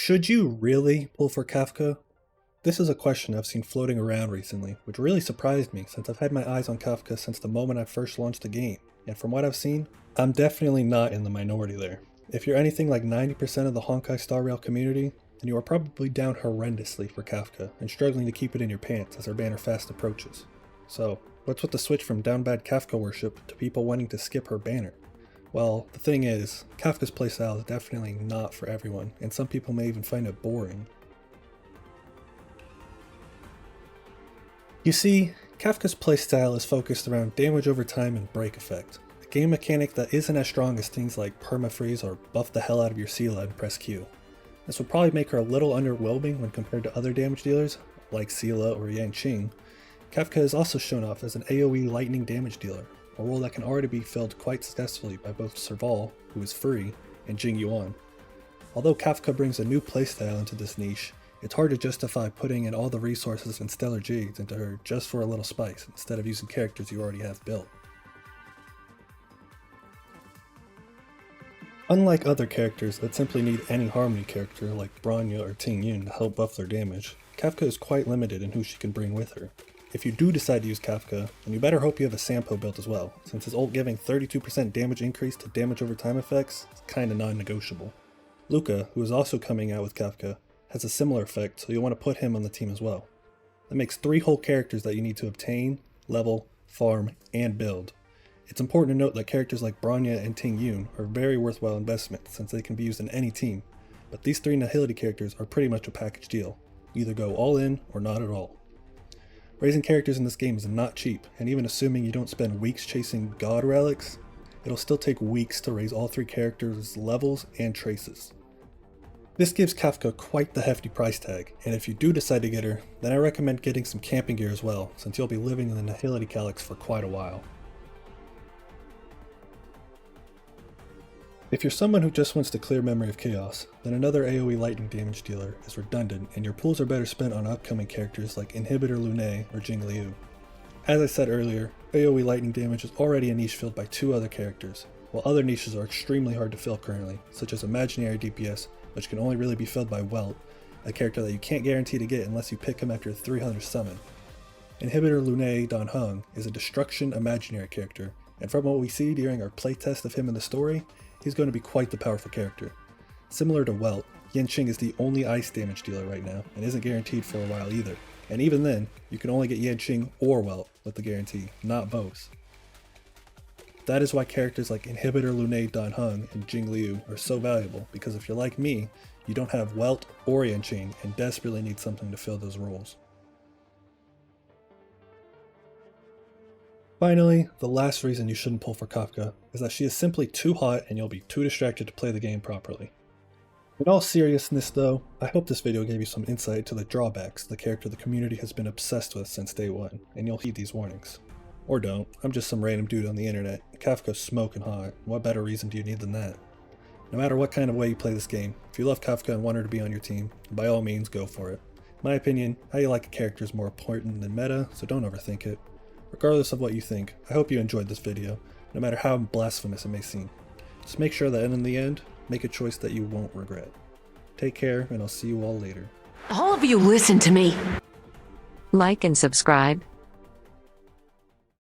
Should you really pull for Kafka? This is a question I've seen floating around recently, which really surprised me since I've had my eyes on Kafka since the moment I first launched the game, and from what I've seen, I'm definitely not in the minority there. If you're anything like 90% of the Honkai Star Rail community, then you are probably down horrendously for Kafka and struggling to keep it in your pants as her banner fast approaches. So, what's with the switch from down bad Kafka worship to people wanting to skip her banner? Well, the thing is, Kafka's playstyle is definitely not for everyone, and some people may even find it boring. You see, Kafka's playstyle is focused around damage over time and break effect, a game mechanic that isn't as strong as things like permafreeze or buff the hell out of your Sela and press Q. This would probably make her a little underwhelming when compared to other damage dealers, like Sela or Yanqing. Kafka is also shown off as an AoE lightning damage dealer, a role that can already be filled quite successfully by both Serval, who is free, and Jingliu. Although Kafka brings a new playstyle into this niche, it's hard to justify putting in all the resources and stellar jigs into her just for a little spice, instead of using characters you already have built. Unlike other characters that simply need any harmony character like Bronya or Ting Yun to help buff their damage, Kafka is quite limited in who she can bring with her. If you do decide to use Kafka, then you better hope you have a Sampo built as well, since his ult giving 32% damage increase to damage over time effects is kinda non-negotiable. Luca, who is also coming out with Kafka, has a similar effect, so you'll want to put him on the team as well. That makes 3 whole characters that you need to obtain, level, farm, and build. It's important to note that characters like Bronya and Ting Yun are very worthwhile investments since they can be used in any team, but these 3 Nihility characters are pretty much a package deal. Either go all in or not at all. Raising characters in this game is not cheap, and even assuming you don't spend weeks chasing god relics, it'll still take weeks to raise all 3 characters' levels and traces. This gives Kafka quite the hefty price tag, and if you do decide to get her, then I recommend getting some camping gear as well, since you'll be living in the Nihility Calyx for quite a while. If you're someone who just wants to clear Memory of Chaos, then another AoE lightning damage dealer is redundant and your pools are better spent on upcoming characters like Imbibitor Lunae or jingliu. As I said earlier, AoE lightning damage is already a niche filled by 2 other characters, while other niches are extremely hard to fill currently, such as Imaginary DPS, which can only really be filled by Welt, a character that you can't guarantee to get unless you pick him after a 300 summon. Inhibitor Lunae Dan Heng is a Destruction Imaginary character, and from what we see during our playtest of him in the story, he's going to be quite the powerful character. Similar to Welt, Yanqing is the only ice damage dealer right now, and isn't guaranteed for a while either. And even then, you can only get Yanqing or Welt with the guarantee, not both. That is why characters like Inhibitor Lunae Dan Heng and Jingliu are so valuable, because if you're like me, you don't have Welt or Yanqing and desperately need something to fill those roles. Finally, the last reason you shouldn't pull for Kafka is that she is simply too hot and you'll be too distracted to play the game properly. In all seriousness though, I hope this video gave you some insight to the drawbacks the character the community has been obsessed with since day one, and you'll heed these warnings. Or don't, I'm just some random dude on the internet. Kafka's smoking hot, what better reason do you need than that? No matter what kind of way you play this game, if you love Kafka and want her to be on your team, by all means go for it. In my opinion, how you like a character is more important than meta, so don't overthink it. Regardless of what you think, I hope you enjoyed this video, no matter how blasphemous it may seem. Just make sure that in the end, make a choice that you won't regret. Take care, and I'll see you all later. All of you listen to me. Like and subscribe.